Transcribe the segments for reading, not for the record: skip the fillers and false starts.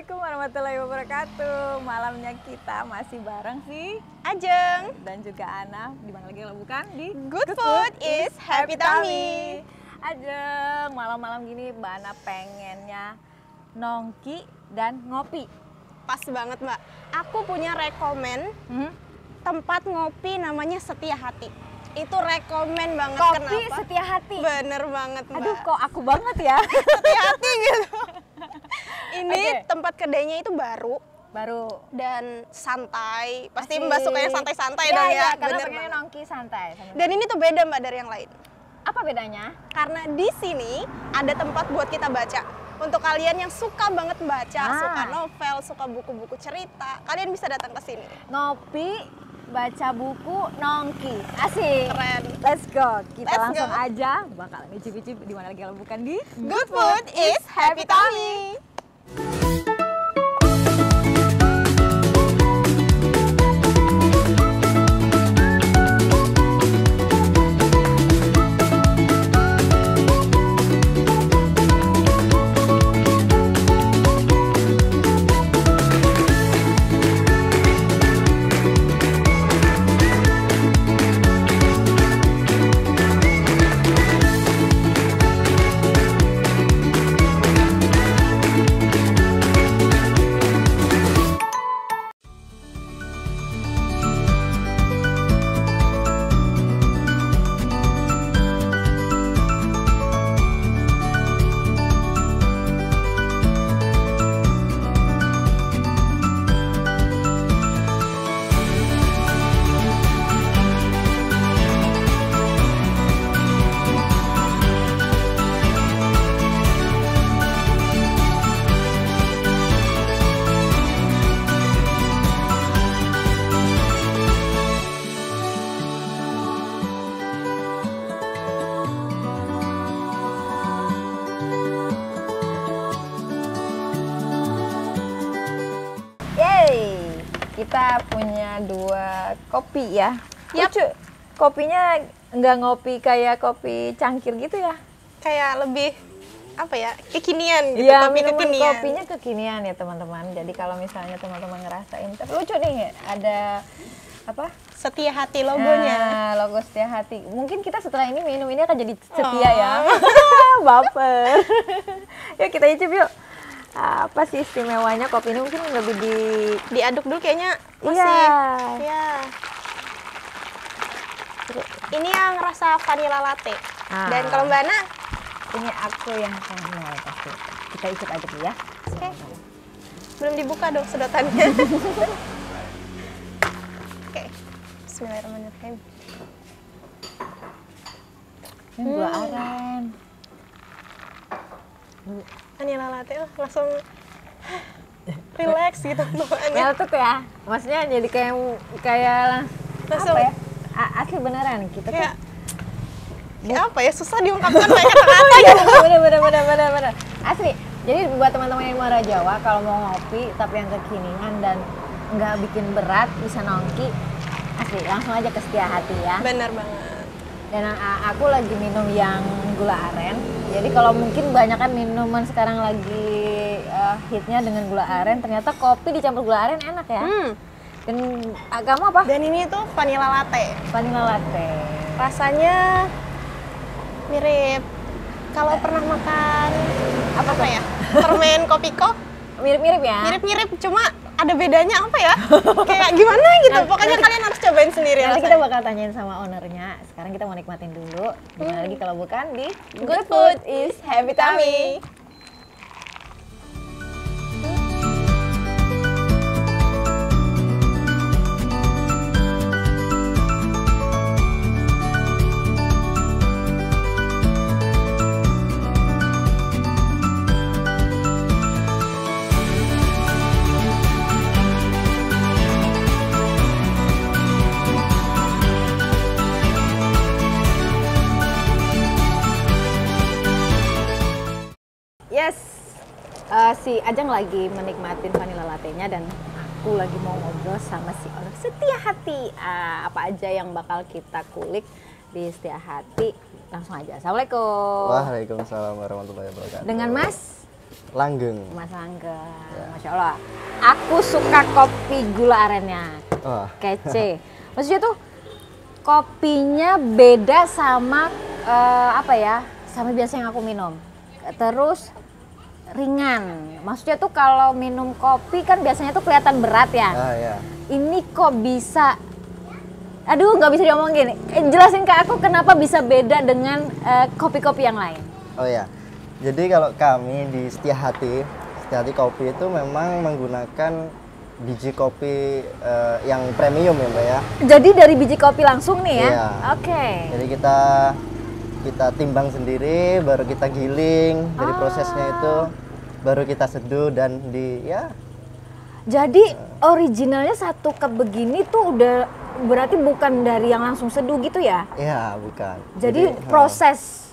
Assalamualaikum warahmatullahi wabarakatuh. Malamnya kita masih bareng si Ajeng dan juga Ana. Di mana lagi kalau bukan di Good Food is Happy Tummy. Ajeng, malam-malam gini Mbak Ana pengennya nongki dan ngopi. Pas banget Mbak. Aku punya rekomen tempat ngopi namanya Setia Hati. Itu rekomen banget. Kopi Kenapa? Setia Hati. Bener banget Mbak. Aduh, kok aku banget ya. Setia Hati gitu. Ini Oke. tempat kedainya itu baru Baru. dan santai. Pasti Asik. Mbak sukanya santai-santai Ya, dong ya, ya. karena Bener pengennya banget. nongki santai. Dan ini tuh beda Mbak dari yang lain. Apa bedanya? Karena di sini ada tempat buat kita baca. Untuk kalian yang suka banget baca, suka novel, suka buku-buku cerita, kalian bisa datang ke sini. Ngopi, baca buku, nongki. Asik. Keren. Let's go. Kita Let's langsung go. aja bakalan icip-icip di mana lagi kalau bukan di Good food is happy tummy. Yeay, kita punya 2 kopi ya. Yap. Lucu, kopinya nggak ngopi kayak kopi cangkir gitu ya? Kayak lebih apa ya, kekinian gitu, Iya, kopi minuman kekinian. kopinya kekinian ya teman-teman. Jadi kalau misalnya teman-teman ngerasain, tapi lucu nih, ada apa? Setia Hati logonya. Nah, logo Setia Hati. Mungkin kita setelah ini minum ini akan jadi setia ya. Baper. Yuk kita icip yuk. Apa sih istimewanya kopi ini? Mungkin lebih Diaduk dulu kayaknya masih. Iya. Iya. Ini yang rasa vanilla latte. Ah. Dan kalau Mbak Ana, Ini aku yang kamel pasti. Kita icip aja dulu ya. oke. Belum dibuka dong sedotannya. Oke. Bismillahirrahmanirrahim. Ini gula aren. Vanilla latte langsung relax gitu bawaannya. Nyeletuk ya. Maksudnya jadi kayak Langsung apa ya? Asli beneran kita kayak tuh. apa ya, susah diungkapkan pakai kata-kata gitu. Bener. Asli. Jadi buat teman-teman yang muara Jawa kalau mau ngopi tapi yang kekinian dan nggak bikin berat bisa nongki, asli langsung aja ke Setia Hati ya. Bener banget. Dan aku lagi minum yang gula aren. Jadi kalau mungkin banyak kan minuman sekarang lagi hitnya dengan gula aren, ternyata kopi dicampur gula aren enak ya. Dan kamu apa? Dan ini tuh vanilla latte. Vanilla latte. Rasanya mirip kalau pernah makan apa ya? Permen kopiko. Mirip-mirip ya? Mirip-mirip, cuma ada bedanya apa ya? Kayak gimana gitu. Pokoknya kalian harus cobain sendiri Nanti kita rasanya. bakal tanyain sama ownernya. Sekarang kita mau nikmatin dulu. Gimana lagi kalau bukan di Good food is happy tummy. Yes, si Ajeng lagi menikmatin vanilla latte-nya dan aku lagi mau ngobrol sama si owner Setia Hati. Apa aja yang bakal kita kulik di Setia Hati? Langsung aja. Assalamualaikum. Waalaikumsalam warahmatullahi wabarakatuh. Dengan Mas Langgeng. Mas Langgeng. Ya. Masya Allah. Aku suka kopi gula arennya. Wah. Kece. Maksudnya tuh kopinya beda sama apa ya? Sama biasa yang aku minum. Terus ringan. Maksudnya tuh kalau minum kopi kan biasanya tuh kelihatan berat ya. Ya. Ini kok bisa, aduh nggak bisa diomongin. Jelasin ke aku kenapa bisa beda dengan kopi-kopi yang lain. Oh ya. Jadi kalau kami di Setia Hati Kopi itu memang menggunakan biji kopi yang premium ya Mbak ya. Jadi dari biji kopi langsung nih ya? Iya. Oke. Jadi kita timbang sendiri, baru kita giling. Dari prosesnya itu baru kita seduh dan Jadi originalnya satu cup begini tuh udah berarti bukan dari yang langsung seduh gitu ya? Iya, bukan. Jadi proses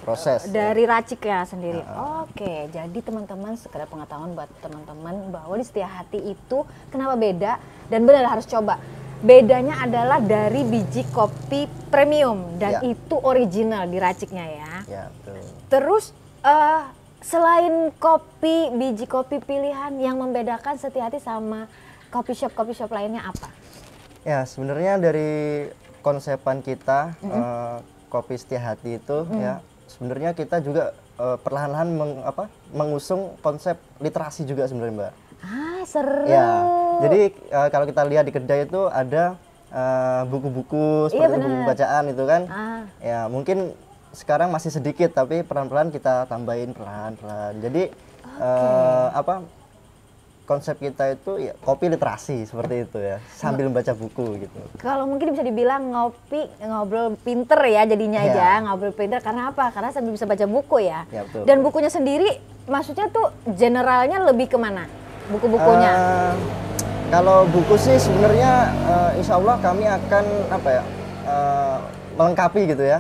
dari ya. raciknya sendiri. Oke, jadi teman-teman sekedar pengetahuan buat teman-teman bahwa di Setia Hati itu kenapa beda dan benar harus coba. Bedanya adalah dari biji kopi premium dan itu original diraciknya ya. Ya, betul. Terus selain biji kopi pilihan yang membedakan Setia Hati sama coffee shop lainnya apa? Ya, sebenarnya dari konsepan kita kopi Setia Hati itu ya sebenarnya kita juga perlahan-lahan mengusung konsep literasi juga sebenarnya Mbak. Seru. Ya, jadi kalau kita lihat di kedai itu ada buku-buku seperti buku bacaan itu kan. Ya, mungkin sekarang masih sedikit tapi pelan-pelan kita tambahin pelan-pelan. Jadi konsep kita itu ya kopi literasi seperti itu ya, sambil membaca buku gitu. Kalau mungkin bisa dibilang ngobrol pinter ya jadinya aja, ngobrol pinter karena apa? Karena sambil bisa baca buku ya. Ya, betul. Dan bukunya sendiri maksudnya tuh generalnya lebih kemana? Buku-bukunya? Kalau buku sih sebenarnya insya Allah kami akan melengkapi gitu ya.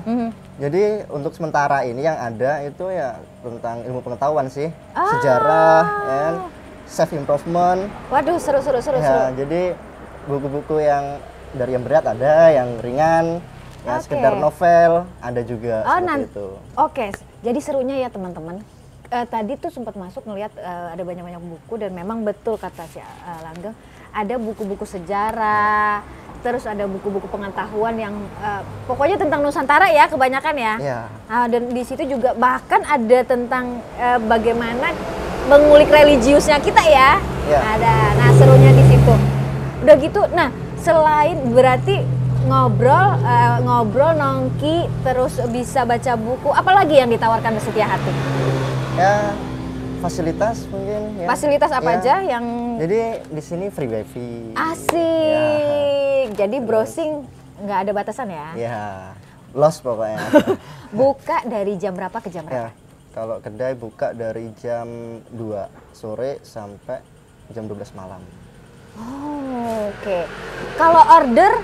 Jadi untuk sementara ini yang ada itu ya tentang ilmu pengetahuan sih, sejarah, and self improvement. Waduh, seru. Ya, jadi buku-buku yang dari yang berat ada, yang ringan, yang sekedar novel ada juga seperti itu. Oke, jadi serunya ya teman-teman. Tadi tuh sempat masuk ngelihat ada banyak-banyak buku dan memang betul kata si Langgeng, ada buku-buku sejarah, terus ada buku-buku pengetahuan yang pokoknya tentang Nusantara ya kebanyakan ya. Dan di situ juga bahkan ada tentang bagaimana mengulik religiusnya kita ya. Ada, nah serunya di situ. Udah gitu, nah selain berarti ngobrol nongki terus bisa baca buku, apalagi yang ditawarkan di Setia Hati? Ya fasilitas mungkin. Ya. Fasilitas apa aja yang? Jadi di sini free wifi. Asik. Jadi browsing nggak ada batasan ya? Ya, los pokoknya. Buka dari jam berapa ke jam berapa? Kalau kedai buka dari jam 2 sore sampai jam 12 malam. Oke. Kalau order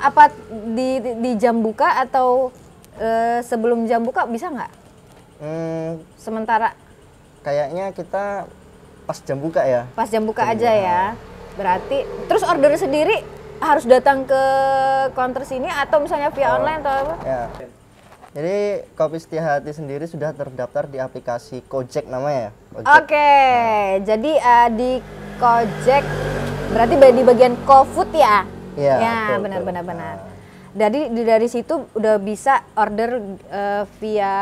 apa di jam buka atau sebelum jam buka bisa nggak? Sementara kayaknya kita pas jam buka ya. Pas jam buka aja ya. Berarti terus order sendiri harus datang ke counter sini atau misalnya via online atau apa? Ya. Jadi Kopi Setia Hati sendiri sudah terdaftar di aplikasi Gojek namanya ya. Oke. Jadi di Gojek berarti di bagian GoFood ya? Iya. Benar. Jadi dari situ udah bisa order via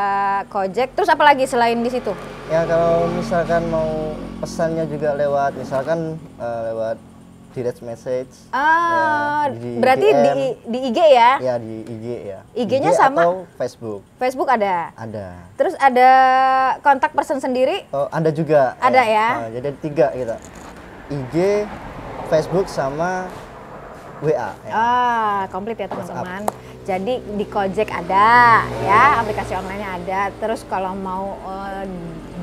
Gojek. Terus apa lagi selain di situ? Ya kalau misalkan mau pesannya juga lewat lewat direct message. Berarti di IG ya? Ya di IG ya. IG-nya IG sama? Atau Facebook? Facebook ada. Ada. Terus ada kontak person sendiri? Oh ada juga. Ada ya? Jadi ada 3 kita. IG, Facebook sama WA. Ya. Komplit ya teman-teman. Jadi di Gojek ada ya, aplikasi online-nya ada. Terus kalau mau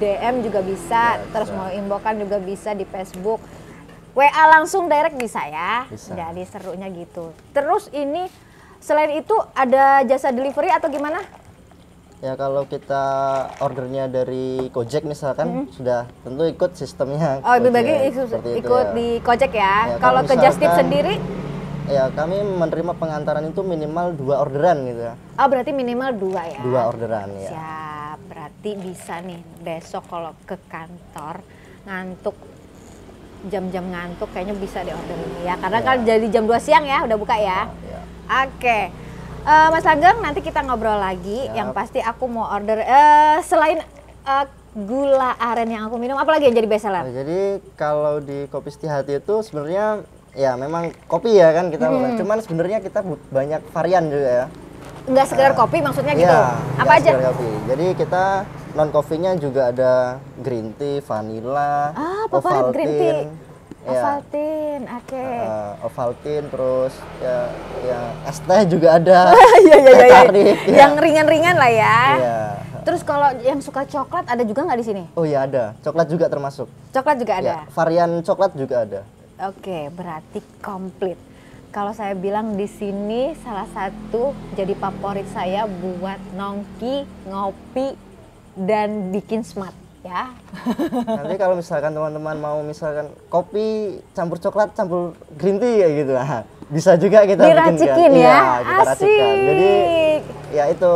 DM juga bisa, terus mau inboxan juga bisa di Facebook. WA langsung direct bisa ya. Bisa. Jadi serunya gitu. Terus ini selain itu ada jasa delivery atau gimana? Ya kalau kita ordernya dari Gojek misalkan sudah tentu ikut sistemnya. Lebih bagus ikut di Gojek ya. Kalau ke Just Tip sendiri? Ya kami menerima pengantaran itu minimal 2 orderan gitu ya. Berarti minimal 2 ya? 2 orderan ya. Siap, berarti Hati bisa nih besok kalau ke kantor ngantuk, jam-jam ngantuk kayaknya bisa di order ini ya, karena kan jadi jam 2 siang ya udah buka ya. Oke. Mas Langgeng, nanti kita ngobrol lagi. Yang pasti aku mau order selain gula aren yang aku minum, apalagi yang jadi bestseller? Jadi kalau di Kopi Setia Hati itu sebenarnya ya memang kopi ya kan kita, cuman sebenarnya kita banyak varian juga ya. Enggak sekedar kopi maksudnya gitu? Apa aja? Kopi. Jadi kita non coffee-nya juga ada green tea, vanilla, Ovaltine. Ovaltine, oke. Ovaltine, terus ya es teh juga ada. Iya. Yang ringan-ringan lah ya. Iya. Terus kalau yang suka coklat ada juga nggak di sini? Oh iya ada, coklat juga termasuk. Coklat juga ada? Ya, varian coklat juga ada. Oke, berarti komplit. Kalau saya bilang di sini salah satu jadi favorit saya buat nongki, ngopi, dan bikin smart ya. Nanti kalau misalkan teman-teman mau misalkan kopi campur coklat campur green tea kayak gitu, bisa juga kita diracikin bikinkan. Ya. Iya, kita racikan. Jadi ya itu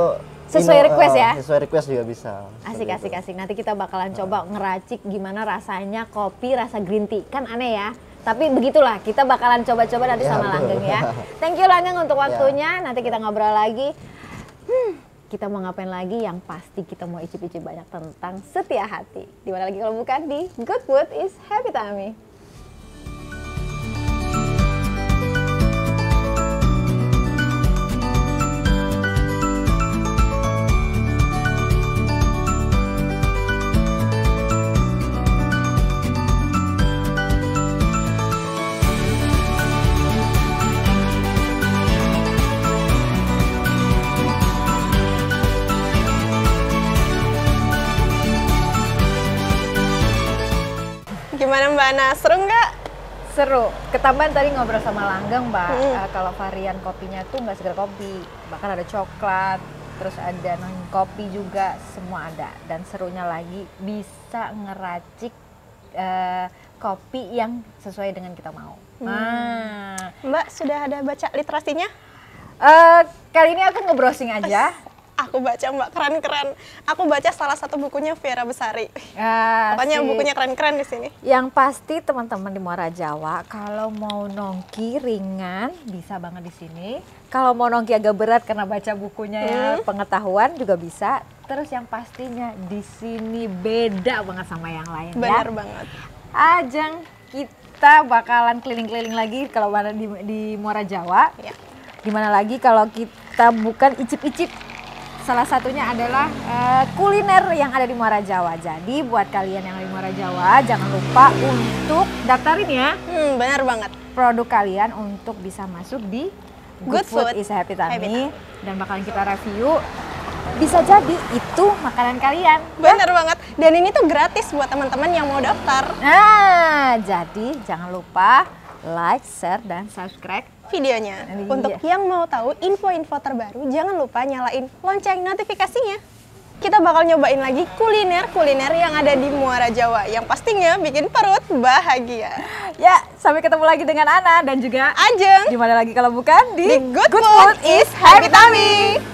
sesuai request ya. Sesuai request juga bisa. Asik. Nanti kita bakalan coba ngeracik gimana rasanya kopi rasa green tea. Kan aneh ya. Tapi begitulah, kita bakalan coba-coba nanti sama Langgeng ya. Thank you Langgeng untuk waktunya. Nanti kita ngobrol lagi. Kita mau ngapain lagi? Yang pasti kita mau icip-icip banyak tentang Setia Hati. Dimana lagi kalau bukan di Good Food is Happy Tummy. Gimana Mbak Ana, seru nggak? Seru. Ketambahan tadi ngobrol sama Langgeng, Mbak. Kalau varian kopinya tuh nggak sekedar kopi, bahkan ada coklat, terus ada non kopi juga, semua ada. Dan serunya lagi bisa ngeracik kopi yang sesuai dengan kita mau. Mbak sudah ada baca literasinya? Kali ini aku nge-browsing aja. Aku baca Mbak, keren-keren. Aku baca salah satu bukunya Vera Besari. Pokoknya bukunya keren-keren di sini. Yang pasti teman-teman di Muara Jawa kalau mau nongki ringan bisa banget di sini. Kalau mau nongki agak berat karena baca bukunya ya, pengetahuan juga bisa. Terus yang pastinya di sini beda banget sama yang lain. Benar banget. Ajeng kita bakalan keliling-keliling lagi kalau di Muara Jawa. Ya. Gimana lagi kalau kita bukan icip-icip. Salah satunya adalah kuliner yang ada di Muara Jawa. Jadi buat kalian yang di Muara Jawa jangan lupa untuk daftarin ya. Benar banget. Produk kalian untuk bisa masuk di Good Food is Happy Tummy. Dan bakalan kita review. Bisa jadi itu makanan kalian. Benar banget. Dan ini tuh gratis buat teman-teman yang mau daftar. Nah, jadi jangan lupa like, share, dan subscribe videonya. Untuk yang mau tahu info-info terbaru, jangan lupa nyalain lonceng notifikasinya. Kita bakal nyobain lagi kuliner-kuliner yang ada di Muara Jawa, yang pastinya bikin perut bahagia. Ya, sampai ketemu lagi dengan Ana dan juga Ajeng. Dimana lagi kalau bukan di Good Food is Happy Tummy.